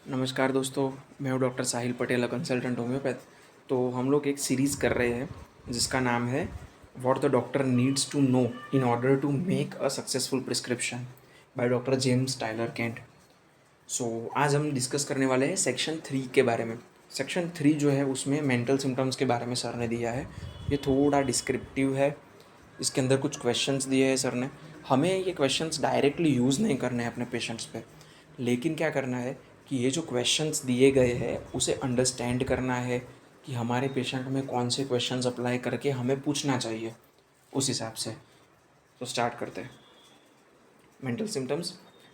नमस्कार दोस्तों, मैं हूँ डॉक्टर साहिल पटेल, कंसल्टेंट होम्योपैथ। तो हम लोग एक सीरीज़ कर रहे हैं जिसका नाम है what the doctor needs to know in order to make a successful prescription by doctor James Tyler Kent. आज हम डिस्कस करने वाले हैं सेक्शन 3 के बारे में। सेक्शन 3 जो है उसमें मेंटल सिम्टम्स के बारे में सर ने दिया है। ये थोड़ा डिस्क्रिप्टिव है। इसके अंदर कुछ क्वेश्चंस दिए हैं सर ने। हमें ये क्वेश्चंस डायरेक्टली यूज़ नहीं करने हैं अपने पेशेंट्स पे, लेकिन क्या करना है कि ये जो क्वेश्चंस दिए गए हैं उसे अंडरस्टैंड करना है कि हमारे पेशेंट में कौन से क्वेश्चंस अप्लाई करके हमें पूछना चाहिए उस हिसाब से। तो स्टार्ट करते हैं। Mental symptoms.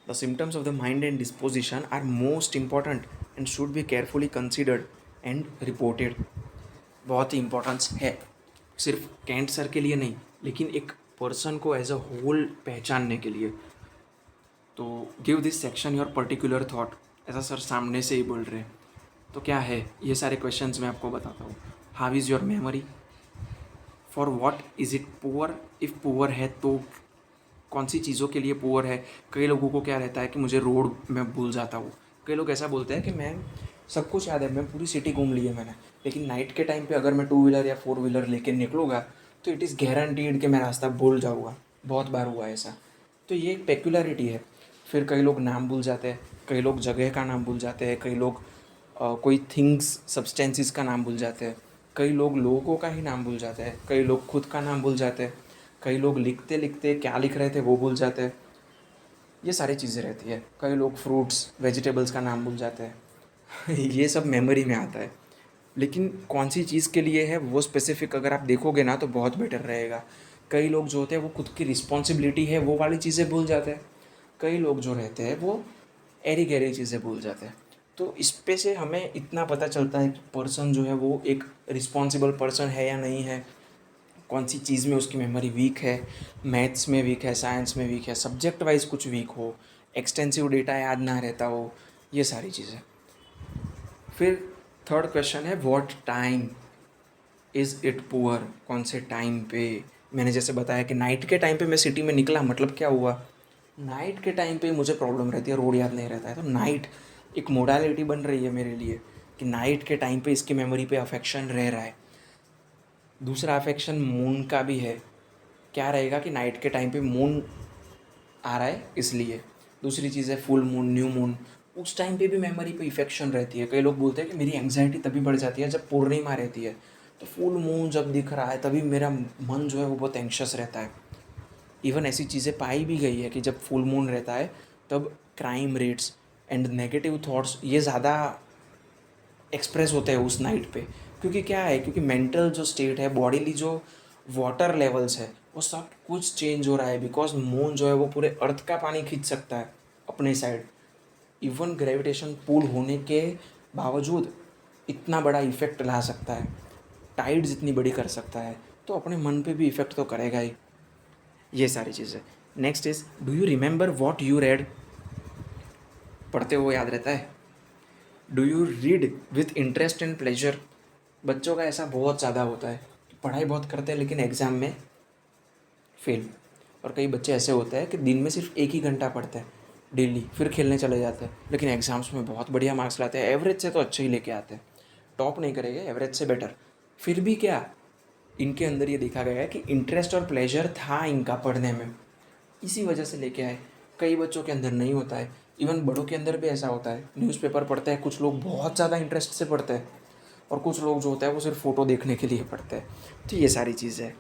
The symptoms of the mind and disposition are most important and should be carefully considered and reported. बहुत ही इंपॉर्टेंस है, सिर्फ कैंट सर के लिए नहीं, लेकिन एक पर्सन को एज अ होल पहचानने के लिए। तो give this section your particular thought, ऐसा सर सामने से ही बोल रहे हैं। तो क्या है ये सारे क्वेश्चंस मैं आपको बताता हूँ। How is your memory? For what is it poor? If poor है तो कौन सी चीज़ों के लिए पुअर है? कई लोगों को क्या रहता है कि मुझे रोड मैं भूल जाता हूँ। कई लोग ऐसा बोलते हैं कि मैं सब कुछ याद है, मैं पूरी सिटी घूम ली है मैंने, लेकिन नाइट के टाइम पे अगर मैं टू व्हीलर या फोर व्हीलर लेके निकलूँगा तो इट इज़ गारंटीड कि मैं रास्ता भूल जाऊँगा। बहुत बार हुआ है ऐसा। तो ये एक पेक्युलरिटी है। फिर कई लोग नाम भूल जाते हैं, कई लोग जगह का नाम भूल जाते हैं, कई लोग कोई थिंग्स सब्सटेंसेस का नाम भूल जाते हैं, कई लोग लोगों का ही नाम भूल जाते हैं, कई लोग खुद का नाम भूल जाते हैं, कई लोग लिखते लिखते क्या लिख रहे थे वो भूल जाते हैं। ये सारी चीज़ें रहती है। कई लोग फ्रूट्स वेजिटेबल्स का नाम भूल जाते हैं। ये सब मेमोरी में आता है, लेकिन कौन सी चीज़ के लिए है वो स्पेसिफिक अगर आप देखोगे ना तो बहुत बेटर रहेगा। कई लोग जो होते हैं वो खुद की रिस्पॉन्सिबिलिटी है वो वाली चीज़ें भूल जाते हैं। कई लोग जो रहते हैं वो एरी गहरी चीज़ें भूल जाते हैं। तो इस पे से हमें इतना पता चलता है कि पर्सन जो है वो एक रिस्पॉन्सिबल पर्सन है या नहीं है, कौन सी चीज़ में उसकी मेमोरी वीक है, मैथ्स में वीक है, साइंस में वीक है, सब्जेक्ट वाइज कुछ वीक हो, एक्सटेंसिव डेटा याद ना रहता हो, ये सारी चीज़ें। फिर थर्ड क्वेश्चन है what time is it poor? कौन से टाइम पे? मैंने जैसे बताया कि नाइट के टाइम पे मैं सिटी में निकला, मतलब क्या हुआ? नाइट के टाइम पे मुझे प्रॉब्लम रहती है, रोड याद नहीं रहता है। तो नाइट एक मोडालिटी बन रही है मेरे लिए कि नाइट के टाइम पे इसकी मेमोरी पे अफेक्शन रह रहा है। दूसरा अफेक्शन मून का भी है। क्या रहेगा कि नाइट के टाइम पे मून आ रहा है इसलिए। दूसरी चीज़ है फुल मून, न्यू मून, उस टाइम पे भी मेमोरी पे इफेक्शन रहती है। कई लोग बोलते हैं कि मेरी एंग्जाइटी तभी बढ़ जाती है जब पूर्णिमा रहती है। तो फुल मून जब दिख रहा है तभी मेरा मन जो है वो बहुत एंक्शस रहता है। इवन ऐसी चीज़ें पाई भी गई है कि जब फुल मून रहता है तब crime rates and negative thoughts ये ज़्यादा एक्सप्रेस होते हैं उस नाइट पे। क्योंकि क्या है, क्योंकि मेंटल जो स्टेट है, बॉडीली जो वाटर लेवल्स है, वो सब कुछ चेंज हो रहा है। बिकॉज मून जो है वो पूरे अर्थ का पानी खींच सकता है अपने साइड। इवन ग्रेविटेशन पुल होने के बावजूद इतना बड़ा इफेक्ट ला सकता है, टाइड्स इतनी बड़ी कर सकता है, तो अपने मन पे भी इफेक्ट तो करेगा ही। ये सारी चीज़ें। Next is do you remember what you read? पढ़ते हुए याद रहता है? Do you read with interest and pleasure? बच्चों का ऐसा बहुत ज़्यादा होता है कि पढ़ाई बहुत करते हैं लेकिन एग्ज़ाम में फेल। और कई बच्चे ऐसे होते हैं कि दिन में सिर्फ एक ही घंटा पढ़ते हैं डेली, फिर खेलने चले जाते हैं, लेकिन एग्ज़ाम्स में बहुत बढ़िया मार्क्स लाते हैं। एवरेज से तो अच्छे ही लेके आते हैं, टॉप नहीं करेंगे, एवरेज से बेटर। फिर भी क्या, इनके अंदर ये देखा गया है कि इंटरेस्ट और प्लेजर था इनका पढ़ने में, इसी वजह से लेके आए। कई बच्चों के अंदर नहीं होता है। इवन बड़ों के अंदर भी ऐसा होता है। न्यूज़पेपर पढ़ते हैं कुछ लोग बहुत ज़्यादा इंटरेस्ट से पढ़ते हैं, और कुछ लोग जो होता है वो सिर्फ फ़ोटो देखने के लिए पढ़ते हैं। तो ये सारी चीज़ें है।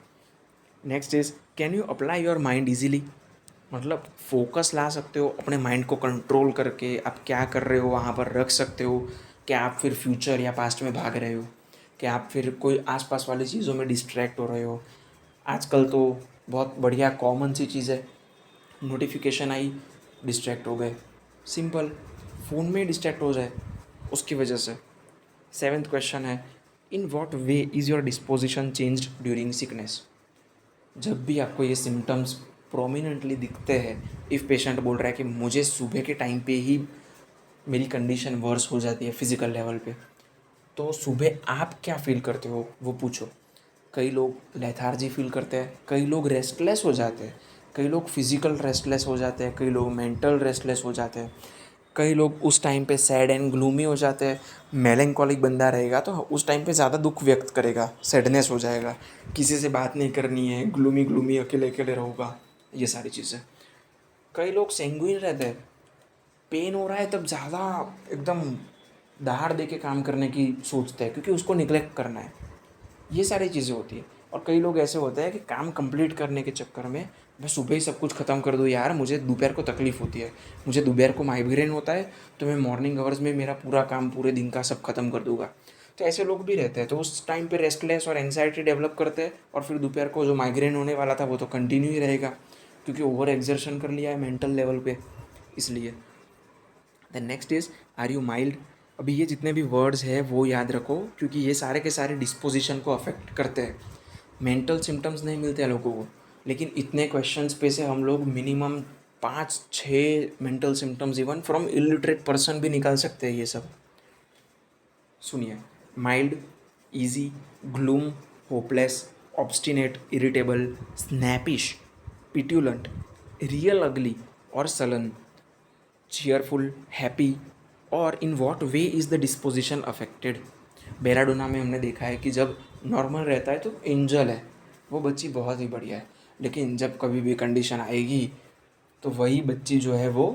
Next is can you apply your mind easily? मतलब फोकस ला सकते हो अपने माइंड को कंट्रोल करके, आप क्या कर रहे हो वहाँ पर रख सकते हो। क्या आप फिर फ्यूचर या पास्ट में भाग रहे हो? क्या आप फिर कोई आसपास वाली चीज़ों में डिस्ट्रैक्ट हो रहे हो? आजकल तो बहुत बढ़िया कॉमन सी चीज़ है, नोटिफिकेशन आई, डिस्ट्रैक्ट हो गए। सिंपल, फ़ोन में डिस्ट्रैक्ट हो जाए उसकी वजह से। सेवेंथ क्वेश्चन है इन what way is your disposition changed during sickness? जब भी आपको ये सिम्टम्स प्रोमिनेंटली दिखते हैं, इफ़ पेशेंट बोल रहा है कि मुझे सुबह के टाइम पे ही मेरी कंडीशन वर्स हो जाती है फिज़िकल लेवल पे, तो सुबह आप क्या फ़ील करते हो वो पूछो। कई लोग लेथार्जी फील करते हैं, कई लोग रेस्टलेस हो जाते हैं, कई लोग फिज़िकल रेस्टलेस हो जाते हैं, कई लोग मेंटल रेस्टलेस हो जाते हैं। कई लोग उस टाइम पे सैड एंड ग्लूमी हो जाते हैं। मेलैंकोलिक बंदा रहेगा तो उस टाइम पे ज़्यादा दुख व्यक्त करेगा, सैडनेस हो जाएगा, किसी से बात नहीं करनी है, ग्लूमी ग्लूमी अकेले अकेले रहूँगा, ये सारी चीज़ें। कई लोग सेंगुइन रहते हैं, पेन हो रहा है तब ज़्यादा एकदम दहाड़ दे के काम करने की सोचते हैं क्योंकि उसको निगलेक्ट करना है, ये सारी चीज़ें होती है। और कई लोग ऐसे होते हैं कि काम कंप्लीट करने के चक्कर में मैं सुबह ही सब कुछ ख़त्म कर दूँ यार, मुझे दोपहर को तकलीफ़ होती है, मुझे दोपहर को माइग्रेन होता है, तो मैं मॉर्निंग आवर्स में मेरा पूरा काम पूरे दिन का सब ख़त्म कर दूँगा। तो ऐसे लोग भी रहते हैं, तो उस टाइम पे रेस्टलेस और एंग्जाइटी डेवलप करते हैं और फिर दोपहर को जो माइग्रेन होने वाला था वो तो कंटिन्यू ही रहेगा क्योंकि ओवर एक्सर्शन कर लिया है मेंटल लेवल पे, इसलिए। The next is, are you mild. अभी ये जितने भी वर्ड्स हैं वो याद रखो क्योंकि ये सारे के सारे डिस्पोजिशन को अफेक्ट करते हैं। मेंटल सिम्टम्स नहीं मिलते हैं लोगों को, लेकिन इतने क्वेश्चंस पे से हम लोग minimum 5-6 mental symptoms even from illiterate person भी निकाल सकते हैं ये सब। सुनिए, mild, easy, gloom, hopeless, obstinate, irritable, snappish, petulant, real ugly और सलन, चीयरफुल, हैप्पी, और in what way is the disposition affected. Belladonna में हमने देखा है कि जब नॉर्मल रहता है तो एंजल है, वो बच्ची बहुत ही बढ़िया है, लेकिन जब कभी भी कंडीशन आएगी तो वही बच्ची जो है वो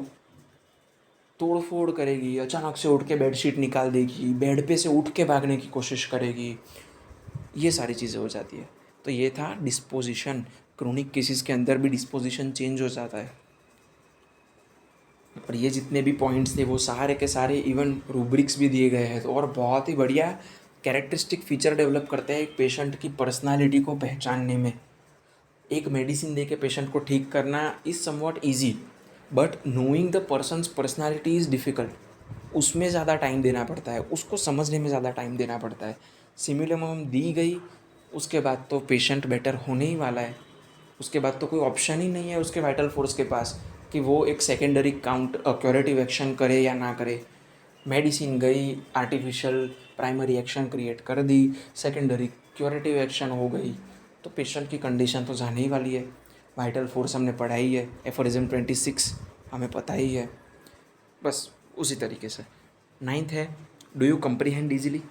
तोड़ फोड़ करेगी, अचानक से उठ के बेडशीट निकाल देगी, बेड पे से उठ के भागने की कोशिश करेगी, ये सारी चीज़ें हो जाती है। तो ये था डिस्पोजिशन। क्रोनिक केसेस के अंदर भी डिस्पोजिशन चेंज हो जाता है। और ये जितने भी पॉइंट्स थे वो सारे के सारे इवन रूब्रिक्स भी दिए गए हैं, तो और बहुत ही बढ़िया कैरेक्टरिस्टिक फीचर डेवलप करते हैं एक पेशेंट की पर्सनालिटी को पहचानने में। एक मेडिसिन दे के पेशेंट को ठीक करना is somewhat easy, but knowing the persons personality is difficult. उसमें ज़्यादा टाइम देना पड़ता है, उसको समझने में ज़्यादा टाइम देना पड़ता है। सिमुलम दी गई, उसके बाद तो पेशेंट बेटर होने ही वाला है, उसके बाद तो कोई ऑप्शन ही नहीं है उसके वाइटल फोर्स के पास कि वो एक सेकेंडरी काउंट क्यूरेटिव एक्शन करे या ना करे। मेडिसिन गई, आर्टिफिशियल प्राइमरी एक्शन क्रिएट कर दी, सेकेंडरी क्यूरेटिव एक्शन हो गई, तो पेशेंट की कंडीशन तो जाने ही वाली है। वाइटल फोर्स हमने पढ़ा ही है, एफोरिज्म 26 हमें पता ही है, बस उसी तरीके से। नाइन्थ है, डू यू कम्प्रीहेंड ईजिली।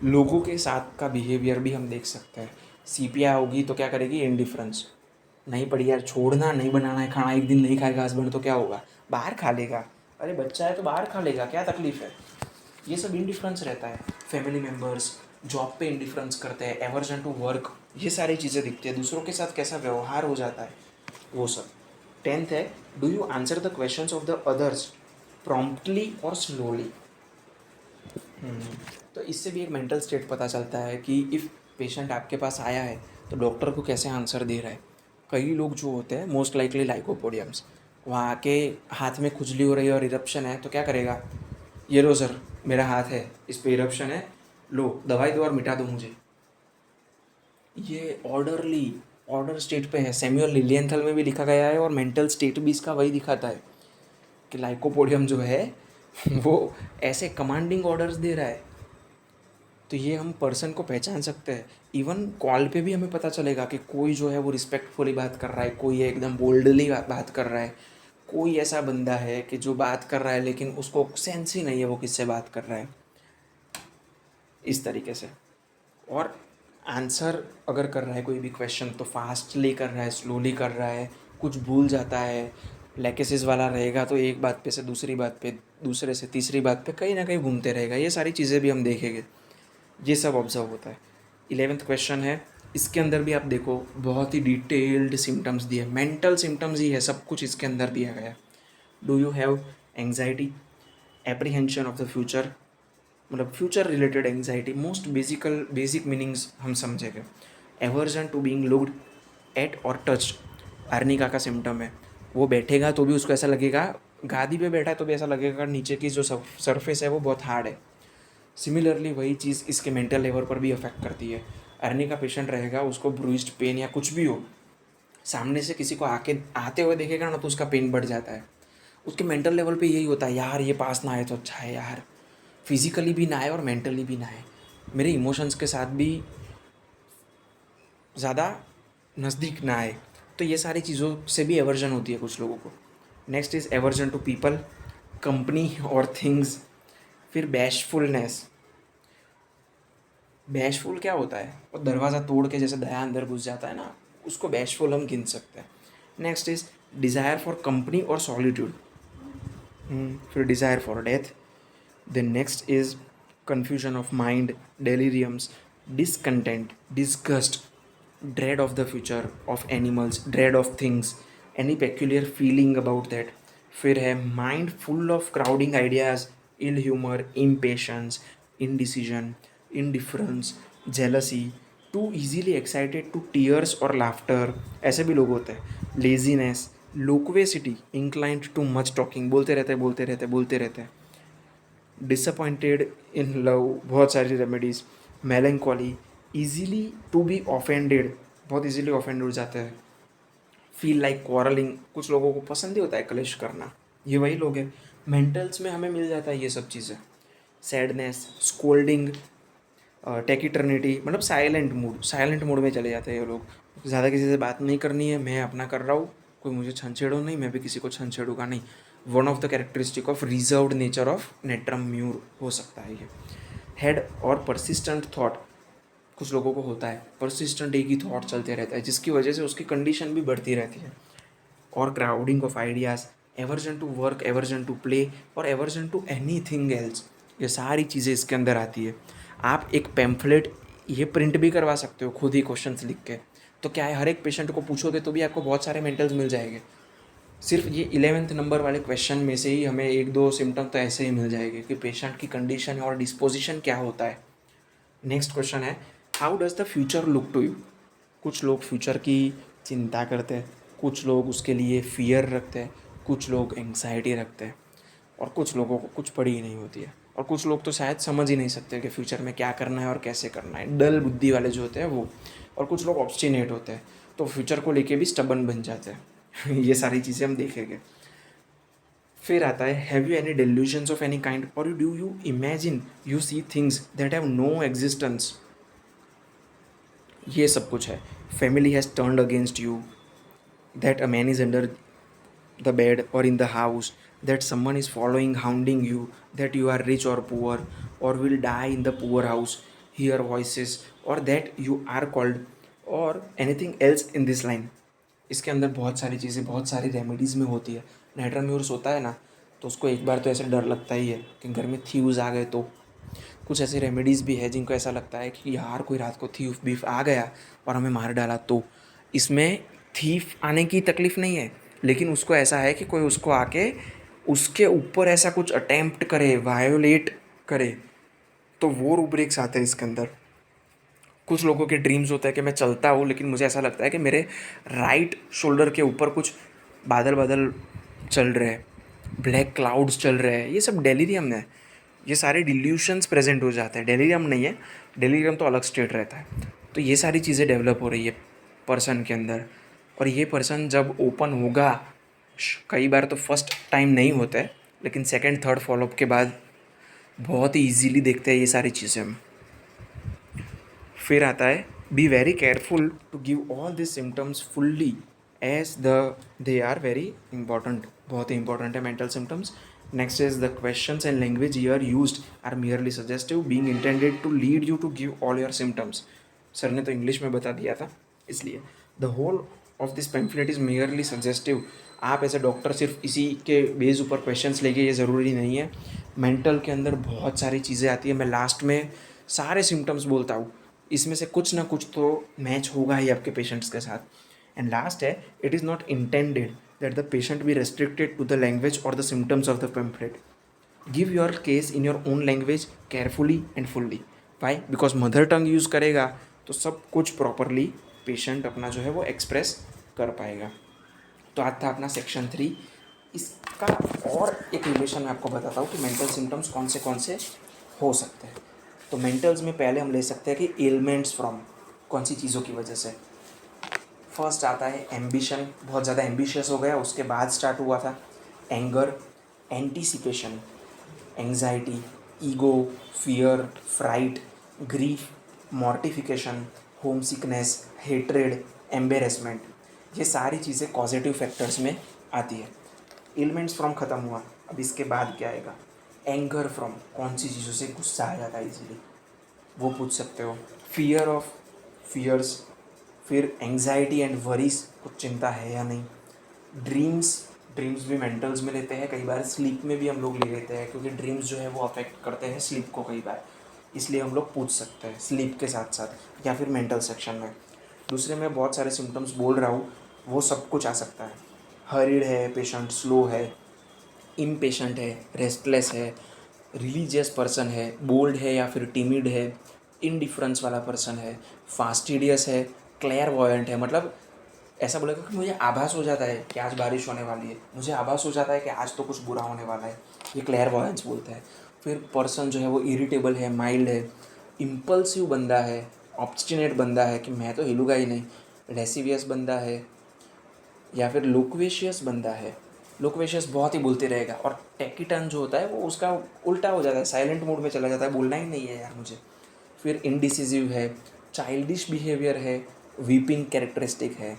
लोगों के साथ का बिहेवियर भी हम देख सकते हैं। सीपिया होगी तो क्या करेगी, इंडिफरेंस, नहीं पड़ी यार, छोड़ना, नहीं बनाना है खाना, एक दिन नहीं खाएगा हस्बैंड तो क्या होगा, बाहर खा लेगा, अरे बच्चा है तो बाहर खा लेगा, क्या तकलीफ़ है, ये सब इंडिफरेंस रहता है। फैमिली मेम्बर्स जॉब पे इंडिफरेंस करते हैं, एवर्जन टू वर्क, ये सारी चीज़ें दिखती है, दूसरों के साथ कैसा व्यवहार हो जाता है, वो सब। टेंथ है, do you answer the questions of the others promptly और स्लोली। तो इससे भी एक मेंटल स्टेट पता चलता है कि इफ़ पेशेंट आपके पास आया है तो डॉक्टर को कैसे आंसर दे रहा है। कई लोग जो होते हैं मोस्ट लाइकली लाइकोपोडियम्स, वहाँ आके हाथ में खुजली हो रही है और इरप्शन है तो क्या करेगा, ये लो सर मेरा हाथ है इस पे इरप्शन है, लो दवाई दो और मिटा दो मुझे। ये ऑर्डर स्टेट पे है, सैमुअल लिलियंथल में भी लिखा गया है और मेंटल स्टेट भी इसका वही दिखाता है कि लाइकोपोडियम जो है वो ऐसे कमांडिंग ऑर्डर्स दे रहा है। तो ये हम पर्सन को पहचान सकते हैं। इवन कॉल पे भी हमें पता चलेगा कि कोई जो है वो रिस्पेक्टफुली बात कर रहा है, कोई एकदम बोल्डली बात कर रहा है, कोई ऐसा बंदा है कि जो बात कर रहा है लेकिन उसको सेंस ही नहीं है वो किससे बात कर रहा है, इस तरीके से। और आंसर अगर कर रहा है कोई भी क्वेश्चन तो फास्टली कर रहा है, स्लोली कर रहा है, कुछ भूल जाता है, लेकेसिस वाला रहेगा तो एक बात पे से दूसरी बात पे, दूसरे से तीसरी बात पे कहीं ना कहीं घूमते रहेगा, ये सारी चीज़ें भी हम देखेंगे, ये सब ऑब्जर्व होता है। 11th क्वेश्चन है, इसके अंदर भी आप देखो बहुत ही डिटेल्ड सिम्टम्स दिए, मेंटल सिम्टम्स ही है सब कुछ इसके अंदर दिया गया है। Do you have anxiety, apprehension of the future, मतलब future related anxiety, most basic meanings हम समझेंगे। Aversion to being looked at और टच्ड, अर्निका का सिम्टम है, वो बैठेगा तो भी उसको ऐसा लगेगा, गादी पे बैठा है तो भी ऐसा लगेगा नीचे की जो सरफेस है वो बहुत हार्ड है। सिमिलरली वही चीज़ इसके मेंटल लेवल पर भी अफेक्ट करती है। अर्नी का पेशेंट रहेगा, उसको ब्रूइज्ड पेन या कुछ भी हो, सामने से किसी को आते हुए देखेगा ना तो उसका पेन बढ़ जाता है। उसके मेंटल लेवल पे यही होता है, यार ये पास ना आए तो अच्छा है यार, फिजिकली भी ना आए और मेंटली भी ना आए, मेरे इमोशंस के साथ भी ज़्यादा नज़दीक ना आए। तो ये सारी चीज़ों से भी एवर्जन होती है कुछ लोगों को। Next is aversion to people, company और थिंग्स। फिर बैशफुलनेस, बैशफुल क्या होता है, और दरवाज़ा तोड़ के जैसे दया अंदर घुस जाता है ना, उसको बैशफुल हम गिन सकते हैं। Next is desire for company और सॉलिट्यूड। फिर desire for death. Then next is confusion of mind, deliriums, discontent, disgust, dread of the future, of animals, dread of things, any peculiar feeling about that. फिर है mind full of crowding ideas, ill humor, impatience, indecision, indifference, jealousy, too easily excited to tears or laughter, ऐसे भी लोग होते हैं। laziness, loquacity, inclined to much talking, बोलते रहते बोलते रहते बोलते रहते। डिसअपॉइंटेड इन लव, बहुत सारी remedies. Melancholy, easily to be offended, बहुत ईजीली ऑफेंड हो जाते हैं। फील लाइक क्वारलिंग, कुछ लोगों को पसंद ही होता है कलेश करना, ये वही लोग हैं। मेंटल्स में हमें मिल जाता है ये सब चीज़ें। सैडनेस, स्कोल्डिंग, टेकिटर्निटी, मतलब साइलेंट मूड में चले जाते हैं ये लोग। ज़्यादा किसी से बात नहीं करनी है, मैं अपना कर रहा हूँ, कोई मुझे छंछेड़ो नहीं, मैं भी किसी को छंछेड़ूंगा नहीं। One of the characteristic of reserved nature of natrum mur हो सकता है ये। हेड और परसिस्टेंट थॉट, कुछ लोगों को होता है परसिस्टेंट, एक ही थॉट चलते रहता है जिसकी वजह से उसकी कंडीशन भी बढ़ती रहती है। और crowding of ideas, aversion to work, aversion to play, और aversion to anything else, ये सारी चीज़ें इसके अंदर आती है। आप एक पैम्फलेट ये प्रिंट भी करवा सकते हो खुद ही क्वेश्चंस लिख के, तो क्या है, हर एक पेशेंट को पूछोगे तो भी आपको बहुत सारे मेंटल्स मिल जाएंगे। सिर्फ ये 11th नंबर वाले क्वेश्चन में से ही हमें एक दो सिम्टम तो ऐसे ही मिल जाएंगे कि पेशेंट की कंडीशन और डिस्पोजिशन क्या होता है। नेक्स्ट क्वेश्चन है, how does the future look to you. कुछ लोग फ्यूचर की चिंता करते हैं, कुछ लोग उसके लिए फियर रखते हैं, कुछ लोग एंग्जाइटी रखते हैं, और कुछ लोगों को कुछ पड़ी ही नहीं होती है, और कुछ लोग तो शायद समझ ही नहीं सकते कि फ्यूचर में क्या करना है और कैसे करना है, डल बुद्धि वाले जो होते हैं वो। और कुछ लोग ऑब्स्टिनेट होते हैं, तो फ्यूचर को लेके भी स्टबन बन जाते हैं। ये सारी चीज़ें हम देखेंगे। फिर आता है, have you any delusions of any kind, और do you imagine you see things that have no existence, ये सब कुछ है। Family has turned against you, that a man is under the bed or in the house, that someone is following, hounding you, that you are rich or poor, or will die in the poor house, hear voices, or that you are called, or anything else in this line। इसके अंदर बहुत सारी चीज़ें बहुत सारी remedies में होती है। नेट्राम्यूर्स होता है ना, तो उसको एक बार तो ऐसे डर लगता ही है कि घर में थीव्स आ गए, तो कुछ ऐसी रेमेडीज़ भी है जिनको ऐसा लगता है कि यार कोई रात को थीव बीफ आ गया और हमें मार डाला, तो इसमें थीफ आने की तकलीफ़ नहीं है, लेकिन उसको ऐसा है कि कोई उसको आके उसके ऊपर ऐसा कुछ अटेम्प्ट करे, वायोलेट करे, तो वो रूब्रिक्स आते हैं इसके अंदर। कुछ लोगों के ड्रीम्स होता है कि मैं चलता हूँ लेकिन मुझे ऐसा लगता है कि मेरे राइट शोल्डर के ऊपर कुछ बादल बादल चल रहे हैं, ब्लैक क्लाउड्स चल रहे हैं, ये सब डेलीरियम है। ये सारे डिल्यूशंस प्रेजेंट हो जाते हैं, डेलीरियम नहीं है, डेलीरियम तो अलग स्टेट रहता है। तो ये सारी चीज़ें डेवलप हो रही है पर्सन के अंदर, और ये पर्सन जब ओपन होगा, कई बार तो फर्स्ट टाइम नहीं होता है, लेकिन सेकंड थर्ड फॉलोअप के बाद बहुत ही ईजीली देखते हैं ये सारी चीज़ें हम। फिर आता है, be very careful to give all this symptoms fully as the they are very important, बहुत ही इंपॉर्टेंट है mental symptoms. Next is the questions and language your used are merely suggestive, being intended to lead you to give all your symptoms. Sir ने तो English में बता दिया था, इसलिए the whole of this pamphlet is merely suggestive. आप ऐसे doctor सिर्फ इसी के बेस ऊपर क्वेश्चंस लेके, ये ज़रूरी नहीं है। मेंटल के अंदर बहुत सारी चीज़ें आती है, मैं लास्ट में सारे सिम्टम्स बोलता हूँ, इसमें से कुछ ना कुछ तो मैच होगा ही आपके पेशेंट्स के साथ। एंड लास्ट है, it is not intended that the patient be restricted to the language और the symptoms of the pamphlet. Give your case in your own language carefully and fully. Why? Because mother tongue use करेगा तो सब कुछ properly patient अपना जो है वो express कर पाएगा। तो आज था अपना सेक्शन 3। इसका और एक रिलेशन मैं आपको बताता हूँ कि मेंटल सिम्टम्स कौन से हो सकते हैं। तो मेंटल्स में पहले हम ले सकते हैं कि एलिमेंट्स फ्रॉम कौन सी चीज़ों की वजह से। फर्स्ट आता है एम्बिशन, बहुत ज़्यादा एम्बिशियस हो गया, उसके बाद स्टार्ट हुआ था anger, anticipation, anxiety, ego, fear, fright, grief, mortification, home sickness, hatred, embarrassment, ये सारी चीज़ें पॉजिटिव फैक्टर्स में आती है। एलिमेंट्स फ्रॉम ख़त्म हुआ, अब इसके बाद क्या आएगा? एंगर फ्रॉम, कौन सी चीज़ों से गुस्सा आ जाता है इजीली, वो पूछ सकते हो। फियर ऑफ, फियर्स, फिर एंग्जाइटी एंड वरीज, कुछ चिंता है या नहीं। ड्रीम्स, ड्रीम्स भी मेंटल्स में लेते हैं, कई बार स्लीप में भी हम लोग ले लेते हैं, क्योंकि ड्रीम्स जो है वो अफेक्ट करते हैं स्लीप को कई बार, इसलिए हम लोग पूछ सकते हैं स्लीप के साथ साथ या फिर मेंटल सेक्शन में। दूसरे में बहुत सारे सिम्टम्स बोल रहा हूँ, वो सब कुछ आ सकता है। हरीड है पेशेंट, स्लो है, इम्पेशेंट है, रेस्टलेस है, रिलीजियस पर्सन है, बोल्ड है या फिर टिमिड है, इनडिफरेंस वाला पर्सन है, फास्टिडियस है, क्लेयरवॉयंट है, मतलब ऐसा बोलेगा कि मुझे आभास हो जाता है कि आज बारिश होने वाली है, मुझे आभास हो जाता है कि आज तो कुछ बुरा होने वाला है, ये क्लेयरवॉयंस बोलते हैं। फिर पर्सन जो है वो इरिटेबल है, माइल्ड है, इम्पल्सिव बंदा है, ऑब्स्टिनेट बंदा है कि मैं तो हिलूंगा ही नहीं, लेसिवियस बंदा है, या फिर लोक्वेशियस बंदा है। लोक्वेशियस बहुत ही बोलते रहेगा, और टेकिटन जो होता है वो उसका उल्टा हो जाता है, साइलेंट मोड में चला जाता है, बोलना ही नहीं है यार मुझे। फिर इनडिसिसिव है, चाइल्डिश बिहेवियर है, वीपिंग कैरेक्टरिस्टिक है,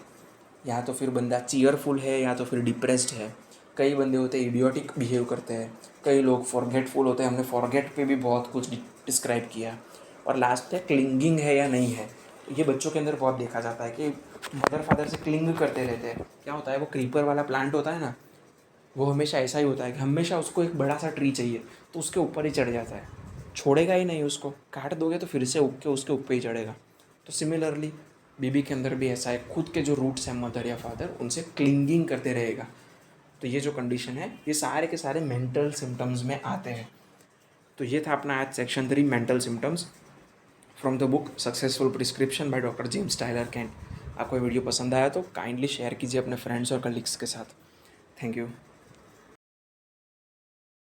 या तो फिर बंदा चीयरफुल है या तो फिर डिप्रेस्ड है। कई बंदे होते हैं इडियोटिक बिहेव करते हैं, कई लोग फॉरगेटफुल होते हैं, हमने फॉरगेट पे भी बहुत कुछ डिस्क्राइब किया। और लास्ट है क्लिंगिंग है या नहीं है। ये बच्चों के अंदर बहुत देखा जाता है कि मदर फादर से क्लिंग करते रहते हैं। क्या होता है, वो क्रीपर वाला प्लांट होता है ना, वो हमेशा ऐसा ही होता है कि हमेशा उसको एक बड़ा सा ट्री चाहिए, तो उसके ऊपर ही चढ़ जाता है, छोड़ेगा ही नहीं उसको, काट दोगे तो फिर से उग के उसके ऊपर ही चढ़ेगा। तो सिमिलरली बीबी के अंदर भी ऐसा है, खुद के जो रूट्स हैं मदर या फादर, उनसे क्लिंगिंग करते रहेगा। तो ये जो कंडीशन है, ये सारे के सारे मेंटल सिम्टम्स में आते हैं। तो ये था अपना आज section 3 mental symptoms from the book successful prescription by doctor James Tyler Kent. आपको ये वीडियो पसंद आया तो काइंडली शेयर कीजिए अपने फ्रेंड्स और कलीग्स के साथ। Thank you.